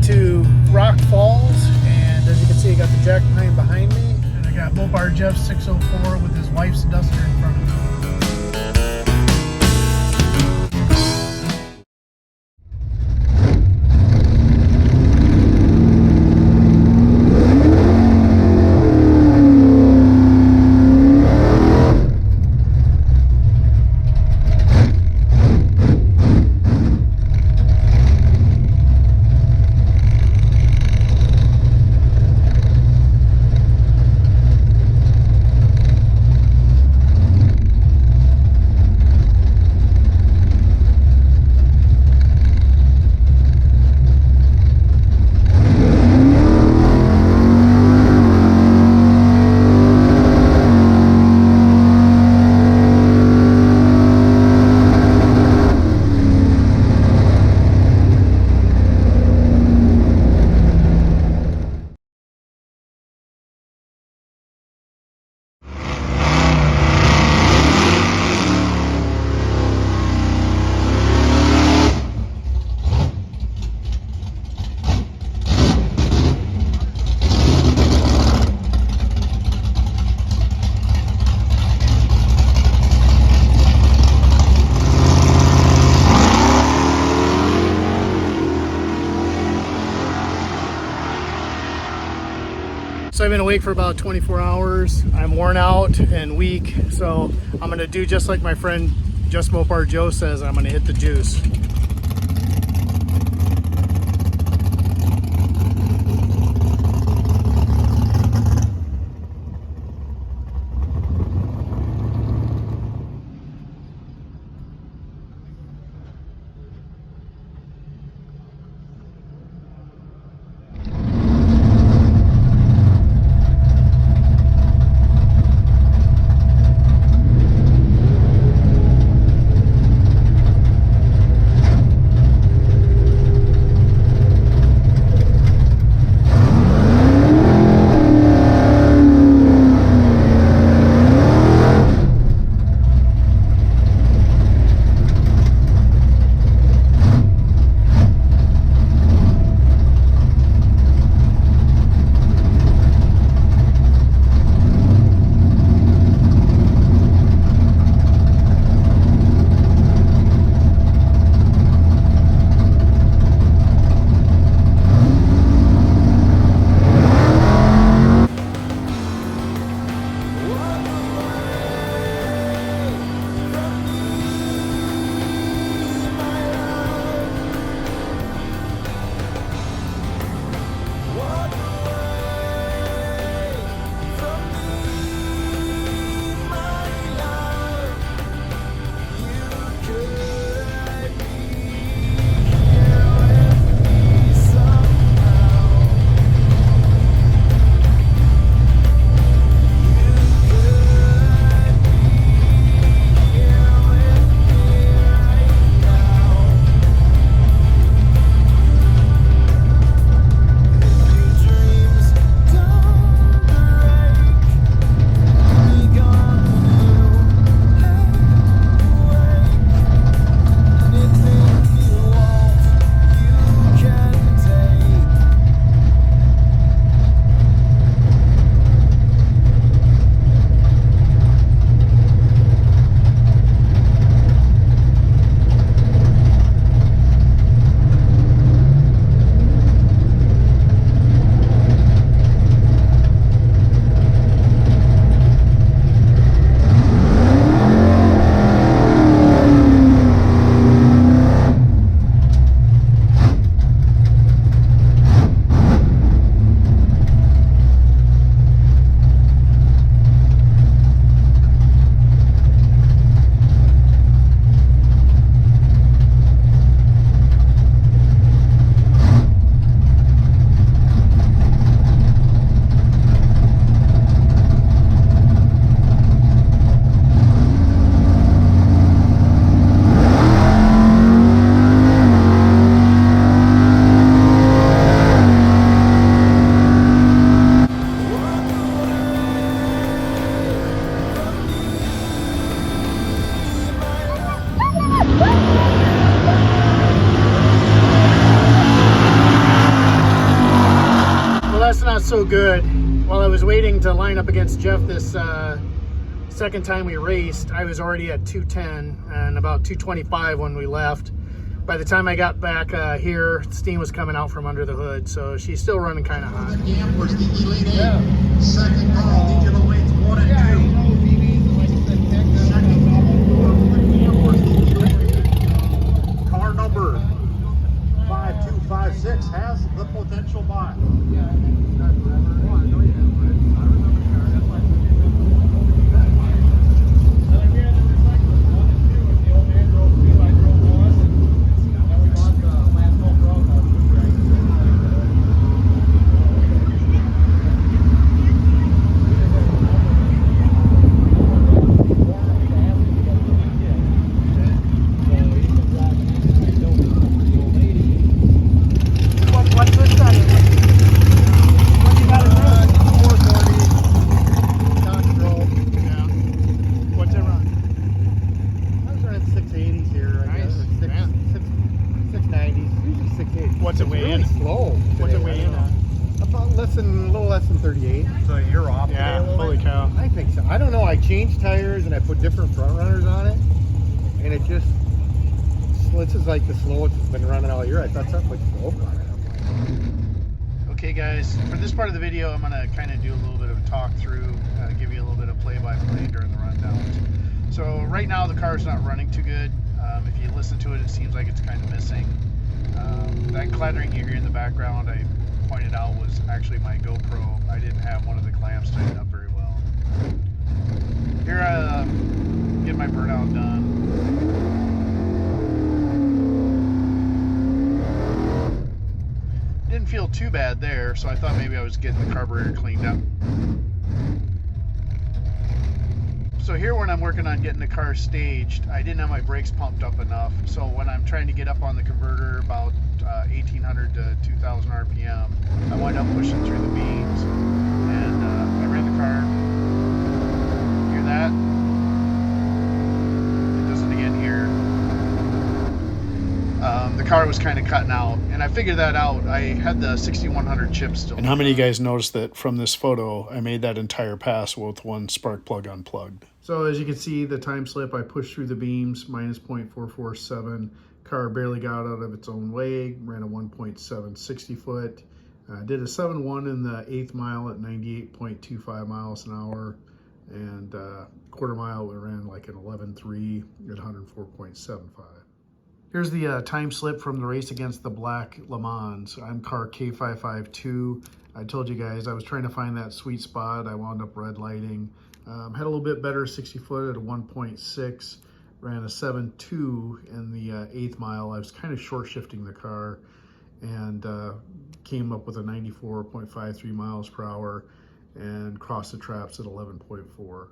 headed to Rock Falls, and as you can see, I got the Jack Pine behind me, and I got Mopar Jeff 604 with his wife's Duster in front of me. So I've been awake for about 24 hours. I'm worn out and weak, so I'm gonna do just like my friend Just Mopar Joe says. I'm gonna hit the juice. so good. While I was waiting to line up against Jeff this second time we raced, I was already at 210 and about 225 when we left. By the time I got back here, steam was coming out from under the hood, so she's still running kind of hot. Gamblers, the Elite Eight. Second call, DJ Waits 1 and 2. Second call for the Gamblers, the Elite Eight. Car number 5256 has the potential buy. What's it weigh in? Slow. What's it weigh in at? About a little less than 38. So you're off. Yeah, holy cow. I think so. I don't know. I changed tires and I put different front runners on it, and it just this is like the slowest it's been running all year. I thought something would slow on it. Okay, guys. For this part of the video, I'm gonna kind of do a little bit of a talk through, give you a little bit of play-by-play during the rundowns. So right now the car's not running too good. If you listen to it, it seems like it's kind of missing. That clattering you hear in the background, I pointed out, was actually my GoPro. I didn't have one of the clamps tightened up very well. Here, get my burnout done. Didn't feel too bad there, so I thought maybe I was getting the carburetor cleaned up. So here, when I'm working on getting the car staged, I didn't have my brakes pumped up enough. So when I'm trying to get up on the converter about 1800 to 2000 RPM, I wind up pushing through the beams. And I ran the car. Hear that? It does it again here. The car was kind of cutting out, and I figured that out. I had the 6100 chip still. And how many of you guys noticed that from this photo, I made that entire pass with one spark plug unplugged? So as you can see, the time slip, I pushed through the beams, minus 0.447. Car barely got out of its own way, ran a 1.7 60 foot. Did a 7.1 in the 8th mile at 98.25 miles an hour. And quarter mile, we ran like an 11.3 at 104.75. Here's the time slip from the race against the Black Le Mans. I'm car K552. I told you guys I was trying to find that sweet spot. I wound up red lighting. Had a little bit better 60 foot at a 1.6. Ran a 7.2 in the 8th mile. I was kind of short shifting the car and came up with a 94.53 miles per hour and crossed the traps at 11.4.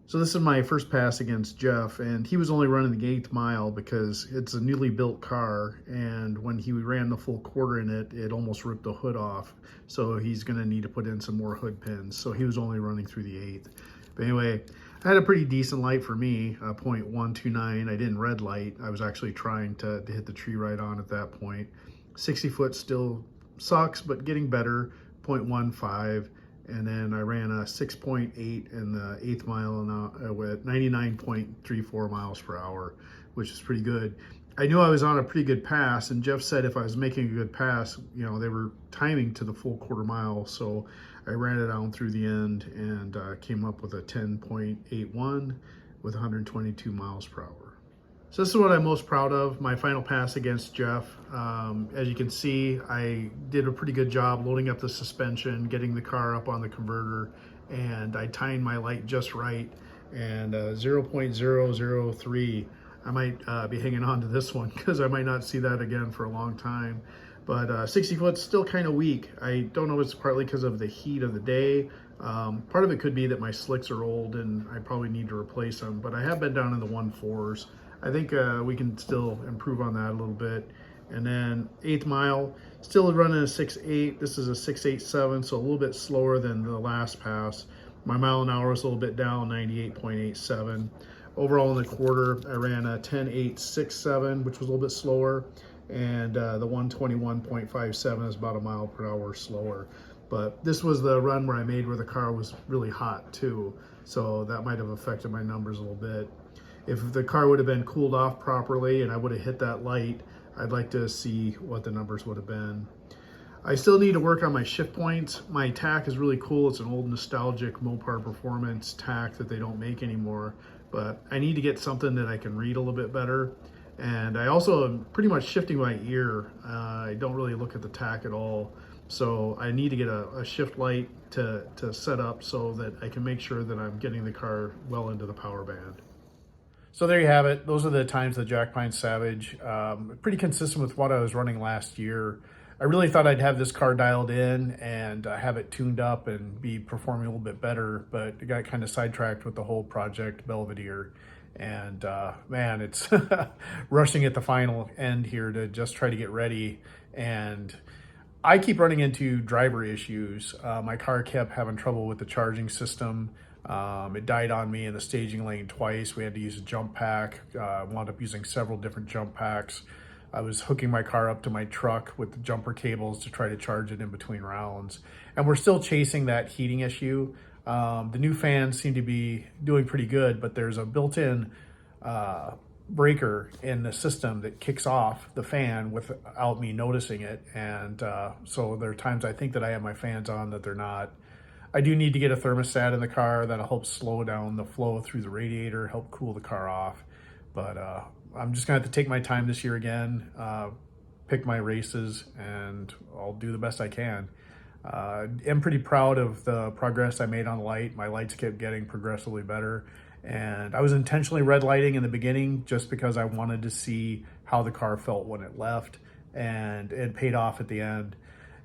So this is my first pass against Jeff, and he was only running the 8th mile because it's a newly built car, and when he ran the full quarter in it, it almost ripped the hood off. So he's gonna need to put in some more hood pins. So he was only running through the 8th. But anyway, I had a pretty decent light for me, 0.129. I didn't red light. I was actually trying to hit the tree right on at that point. 60 foot still sucks, but getting better, 0.15. And then I ran a 6.8 in the 8th mile with 99.34 miles per hour, which is pretty good. I knew I was on a pretty good pass, and Jeff said if I was making a good pass, you know, they were timing to the full quarter mile. So I ran it down through the end and came up with a 10.81 with 122 miles per hour. So this is what I'm most proud of, my final pass against Jeff. As you can see, I did a pretty good job loading up the suspension, getting the car up on the converter, and I timed my light just right. And 0.003, I might be hanging on to this one because I might not see that again for a long time. But 60 foot's still kind of weak. I don't know if it's partly because of the heat of the day. Part of it could be that my slicks are old and I probably need to replace them, but I have been down in the 1.4s. I think we can still improve on that a little bit. And then 8th mile, still running a 6.8. This is a 6.87, so a little bit slower than the last pass. My mile an hour was a little bit down, 98.87. Overall in the quarter, I ran a 10.867, which was a little bit slower. And the 121.57 is about a mile per hour slower. But this was the run where I made where the car was really hot too. So that might have affected my numbers a little bit. If the car would have been cooled off properly and I would have hit that light, I'd like to see what the numbers would have been. I still need to work on my shift points. My tack is really cool. It's an old nostalgic Mopar Performance tack that they don't make anymore, but I need to get something that I can read a little bit better. And I also am pretty much shifting my ear. I don't really look at the tack at all. So I need to get a shift light to set up so that I can make sure that I'm getting the car well into the power band. So there you have it. Those are the times the Jack Pine Savage. Pretty consistent with what I was running last year. I really thought I'd have this car dialed in and have it tuned up and be performing a little bit better, but I got kind of sidetracked with the whole Project Belvedere. And man, it's rushing at the final end here to just try to get ready. And I keep running into driver issues. My car kept having trouble with the charging system. It died on me in the staging lane twice. We had to use a jump pack. Wound up using several different jump packs. I was hooking my car up to my truck with the jumper cables to try to charge it in between rounds. And we're still chasing that heating issue. The new fans seem to be doing pretty good, but there's a built-in breaker in the system that kicks off the fan without me noticing it. And so there are times I think that I have my fans on that they're not. I do need to get a thermostat in the car that'll help slow down the flow through the radiator, help cool the car off. But I'm just gonna have to take my time this year again, pick my races, and I'll do the best I can. I'm pretty proud of the progress I made on light. My lights kept getting progressively better. And I was intentionally red lighting in the beginning just because I wanted to see how the car felt when it left, and it paid off at the end.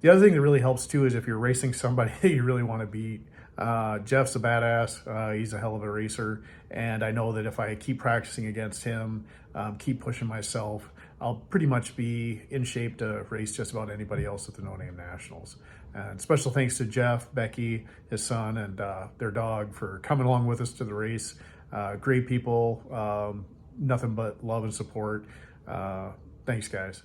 The other thing that really helps too is if you're racing somebody that you really want to beat. Jeff's a badass. He's a hell of a racer. And I know that if I keep practicing against him, keep pushing myself, I'll pretty much be in shape to race just about anybody else at the No Name Nationals. And special thanks to Jeff, Becky, his son, and their dog for coming along with us to the race. Great people, nothing but love and support. Thanks, guys.